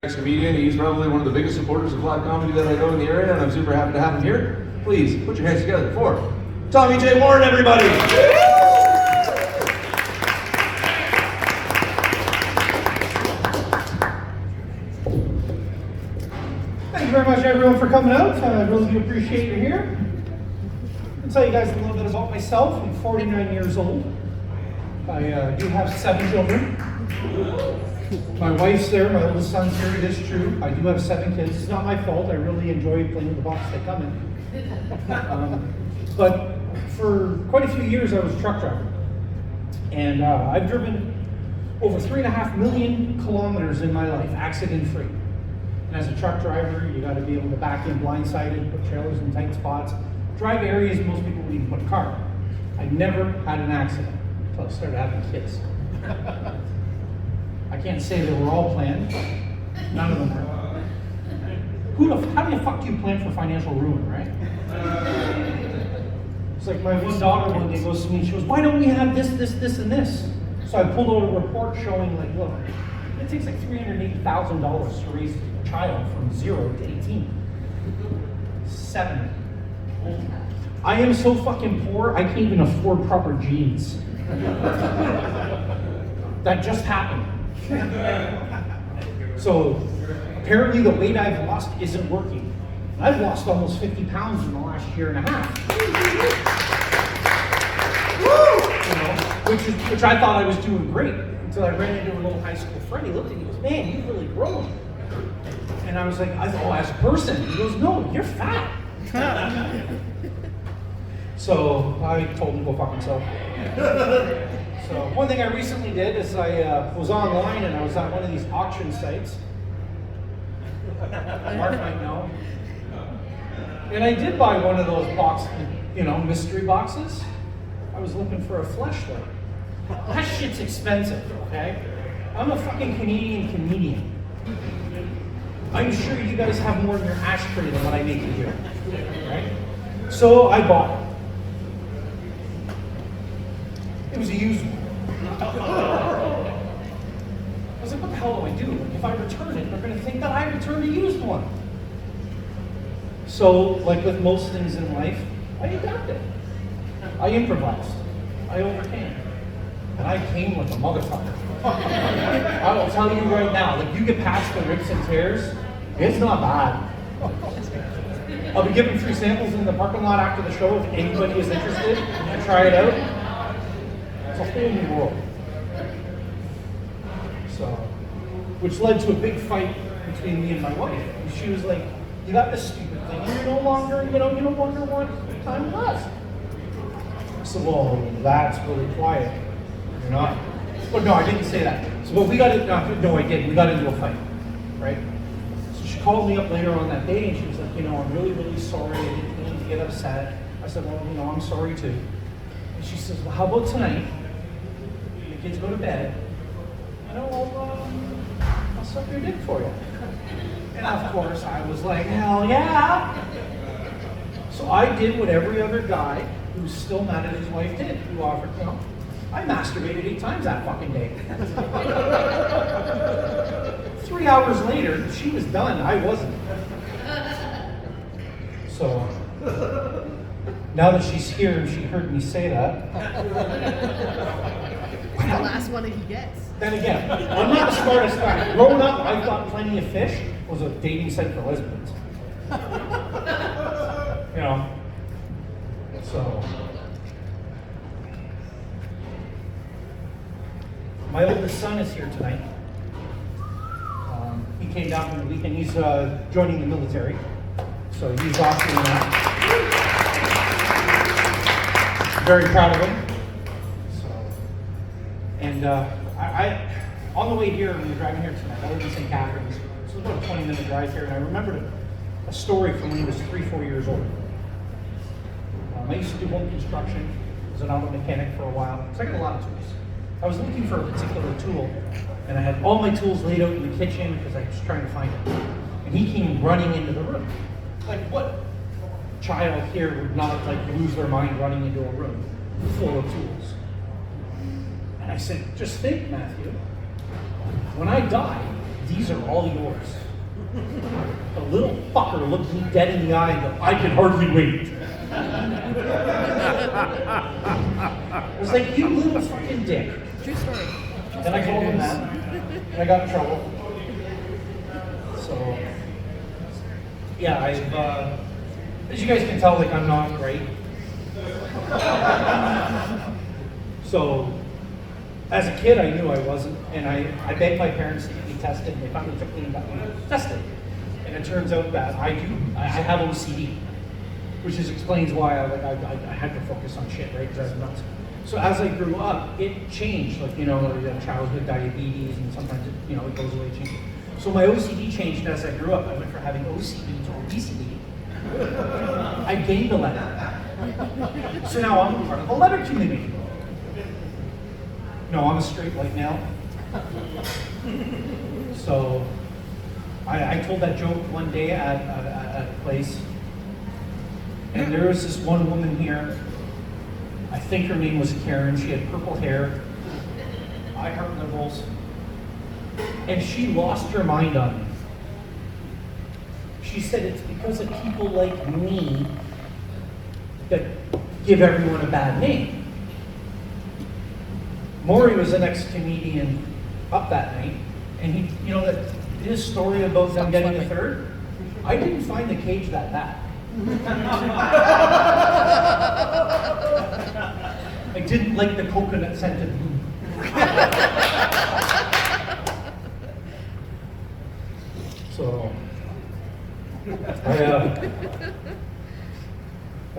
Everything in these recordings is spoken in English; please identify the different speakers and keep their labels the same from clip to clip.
Speaker 1: Comedian. He's probably one of the biggest supporters of live comedy that I know in the area, and I'm super happy to have him here. Please put your hands together for Tommy J. Warren, everybody.
Speaker 2: Thank you very much, everyone, for coming out. I really do appreciate you here. I'll tell you guys a little bit about myself. I'm 49 years old. I do have 7 children. My wife's there, my oldest son's here, it is true. I do have 7 kids. It's not my fault. I really enjoy playing with the box they come in. But for quite a few years, I was a truck driver. And I've driven over 3.5 million kilometers in my life, accident-free. And as a truck driver, you got to be able to back in blindsided, put trailers in tight spots, drive areas most people wouldn't even put a car. I never had an accident until I started having kids. I can't say they were all planned. None of them were. How the fuck do you plan for financial ruin, right? It's like my one daughter one day goes to me, she goes, "Why don't we have this, and this?" So I pulled out a report showing, like, look, it takes like $380,000 to raise a child from 0 to 18. 7. I am so fucking poor, I can't even afford proper jeans. That just happened. So apparently the weight I've lost isn't working. I've lost almost 50 pounds in the last year and a half. Which I thought I was doing great until I ran into a little high school friend. He looked at me and goes, "Man, you've really grown." And I was like, "Oh, as a person." He goes, "No, you're fat." So I told him to go fuck himself. So one thing I recently did is I was online and I was on one of these auction sites. Mark might know. And I did buy one of those mystery boxes. I was looking for a fleshlight. That shit's expensive, okay? I'm a fucking Canadian comedian. I'm sure you guys have more in your ashtray than what I make you here, right? So I bought it. It was a used one. I was like, what the hell do I do? If I return it, they're going to think that I returned a used one. So, like with most things in life, I adapted. I improvised. I overcame. And I came like a motherfucker. I will tell you right now, like you get past the rips and tears, it's not bad. I'll be giving free samples in the parking lot after the show if anybody is interested to try it out. It's a whole new world. So, which led to a big fight between me and my wife. And she was like, "You got this stupid thing. You're no longer, you no longer want time with us." I said, "Well, that's really quiet. You're not." But no, I didn't say that. So, but we got it. No, I did. We got into a fight, right? So she called me up later on that day, and she was like, "I'm really, really sorry. I didn't mean to get upset." I said, "Well, I'm sorry too." And she says, "Well, how about tonight? The kids go to bed. I'll suck your dick for you." And of course, I was like, "Hell yeah!" So I did what every other guy who's still mad at his wife did, who offered, I masturbated 8 times that fucking day. 3 hours later, she was done. I wasn't. So now that she's here and she heard me say that.
Speaker 3: The last one that he gets.
Speaker 2: Then again, I'm not the smartest guy. Growing up, I thought Plenty of Fish was a dating site for lesbians. So. My oldest son is here tonight. He came down from the weekend. He's joining the military. So he's off doing that. Very proud of him. And I on the way here, when we were driving here tonight, I live in St. Catharines. So it was about a 20-minute drive here, and I remembered a story from when he was 3-4 years old. I used to do home construction. I was an auto mechanic for a while. So I got a lot of tools. I was looking for a particular tool, and I had all my tools laid out in the kitchen because I was trying to find it. And he came running into the room. Like, what child here would not lose their mind running into a room full of tools? And I said, "Just think, Matthew, when I die, these are all yours. The little fucker looked me dead in the eye and go, I can hardly wait. I was like, you little fucking dick.
Speaker 3: True story.
Speaker 2: And I called him that, and I got in trouble. So, yeah, as you guys can tell, like, I'm not great. So, as a kid, I knew I wasn't, and I begged my parents to get me tested, and they finally took me and got me tested. And it turns out that I have OCD, which explains why I had to focus on shit, right? Because I was nuts. So as I grew up, it changed, like, you know, childhood diabetes, and sometimes it goes away, changes. So my OCD changed as I grew up. I went from having OCD to obesity. I gained a letter. So now I'm part of the letter community. No, I'm a straight white male. So I told that joke one day at a place, and there was this one woman here. I think her name was Karen. She had purple hair. I heart liberals. And she lost her mind on me. She said it's because of people like me that give everyone a bad name. Maury was the next comedian up that night, and his story about them getting a third, I didn't find the cage that bad. I didn't like the coconut scented boob. So, I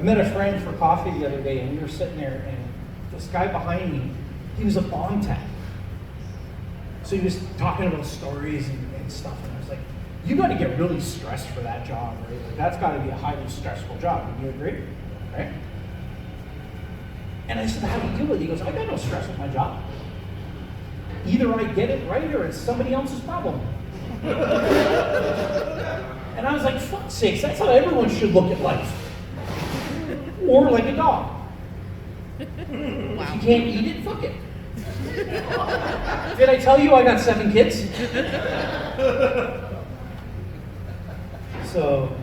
Speaker 2: met a friend for coffee the other day, and we were sitting there, and this guy behind me, he was a bomb tech. So he was talking about stories and stuff, and I was like, you got to get really stressed for that job, right? Like, that's got to be a highly stressful job. Would you agree? Right? And I said, how do you deal with it? He goes, I got no stress with my job. Either I get it right or it's somebody else's problem. And I was like, fuck's sakes, that's how everyone should look at life. Or like a dog. If you can't eat it, fuck it. Did I tell you I got 7 kids? So,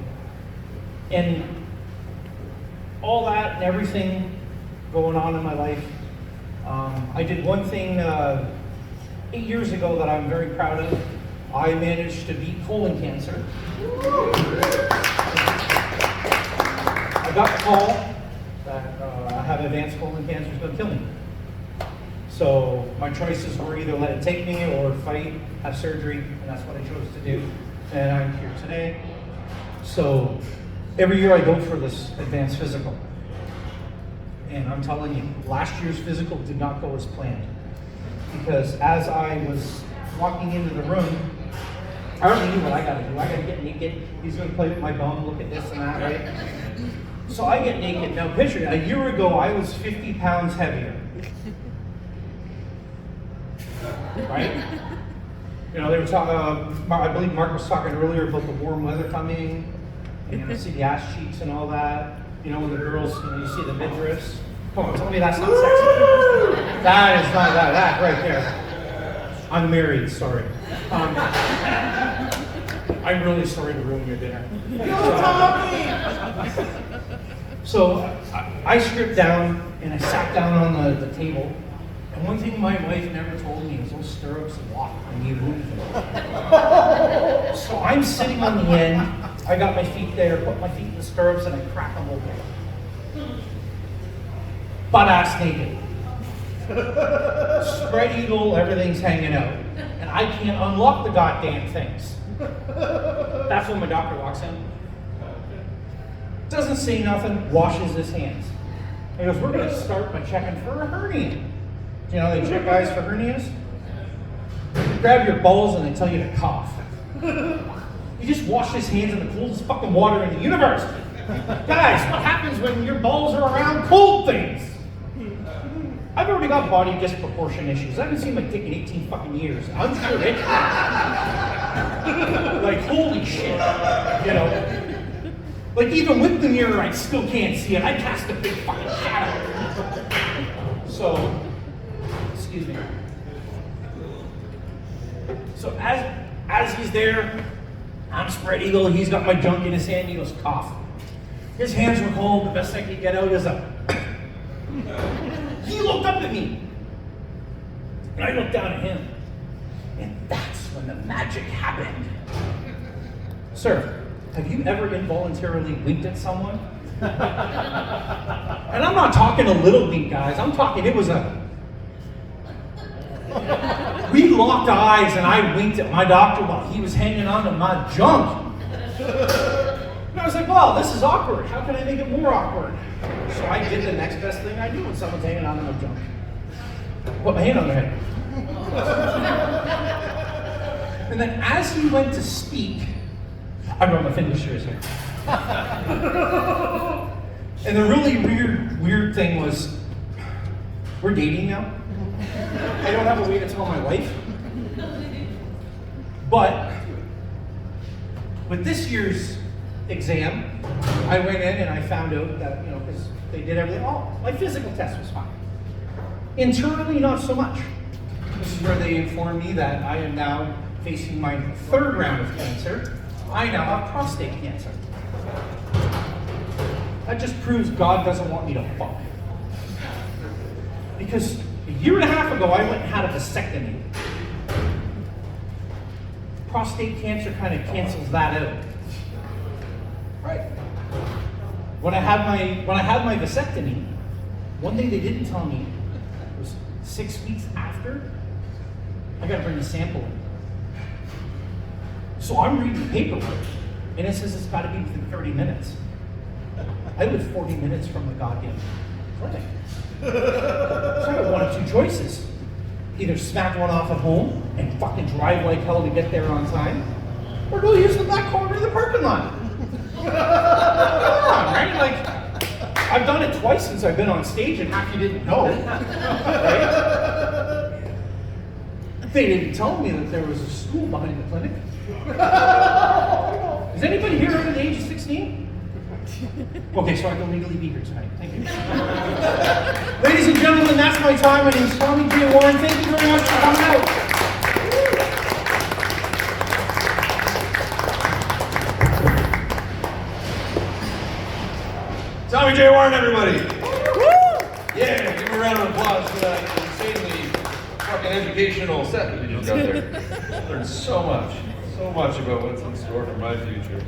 Speaker 2: and all that and everything going on in my life, I did one thing 8 years ago that I'm very proud of. I managed to beat colon cancer. I got the call that I have advanced colon cancer, it's going to kill me. So my choices were either let it take me or fight, have surgery, and that's what I chose to do. And I'm here today. So every year I go for this advanced physical. And I'm telling you, last year's physical did not go as planned. Because as I was walking into the room, I already knew what I gotta do. I gotta get naked. He's gonna play with my bum, look at this and that, right? So I get naked. Now picture it, a year ago I was 50 pounds heavier. Right? You know, they were talking, I believe Mark was talking earlier about the warm weather coming, and you know, see the ass cheeks and all that. You know, when the girls, you see the midriffs. Come on, tell me that's not sexy. That is not that right there. I'm married, sorry. I'm really sorry to ruin your dinner. So I stripped down and I sat down on the table. And one thing my wife never told me is those stirrups walk when you move them. So I'm sitting on the end. I got my feet there, put my feet in the stirrups, and I crack them open. Butt ass naked. Spread eagle, everything's hanging out. And I can't unlock the goddamn things. That's when my doctor walks in. Doesn't say nothing, washes his hands. He goes, we're going to start by checking for a hernia. You know, they check guys for hernias. They grab your balls and they tell you to cough. He just washed his hands in the coldest fucking water in the universe. Guys, what happens when your balls are around cold things? I've already got body disproportion issues. I haven't seen my dick in 18 fucking years. I'm sure it's like, holy shit. You know? Like, even with the mirror, I still can't see it. I cast a big fucking shadow. So, excuse me. So as as he's there, I'm spread eagle, he's got my junk in his hand, he goes, cough. His hands were cold, the best I could get out is a... He looked up at me. And I looked down at him. And that's when the magic happened. Sir, have you ever involuntarily winked at someone? And I'm not talking a little wink, guys. I'm talking, it was a... We locked eyes and I winked at my doctor while he was hanging on to my junk. And I was like, well, this is awkward. How can I make it more awkward? So I did the next best thing I do when someone's hanging on to my junk. Put my hand on their head. And then as he went to speak, I brought my finishers here. And the really weird thing was, we're dating now. I don't have a way to tell my wife. But with this year's exam, I went in and I found out that, because they did everything, my physical test was fine. Internally, not so much. This is where they informed me that I am now facing my third round of cancer. I now have prostate cancer. That just proves God doesn't want me to fuck. Because a year and a half ago, I went and had a vasectomy. Prostate cancer kind of cancels that out. Right. When I had my vasectomy, one thing they didn't tell me was 6 weeks after, I got to bring a sample in. So I'm reading the paperwork, and it says it's got to be within 30 minutes. I live 40 minutes from the goddamn clinic. So I got one of two choices. Either smack one off at home and fucking drive like hell to get there on time, or go use the back corner of the parking lot. Come on, right? Like, I've done it twice since I've been on stage and half you didn't know. Right? They didn't tell me that there was a school behind the clinic. Is anybody here under the age of 16? Okay, so I can legally be here tonight. Thank you. Ladies and gentlemen, that's my time. My name is Tommy J. Warren. Thank you very much for coming out.
Speaker 1: Tommy J. Warren, everybody! Yeah, give me a round of applause for that insanely fucking educational set that we just got there. Learned so much about what's in store for my future.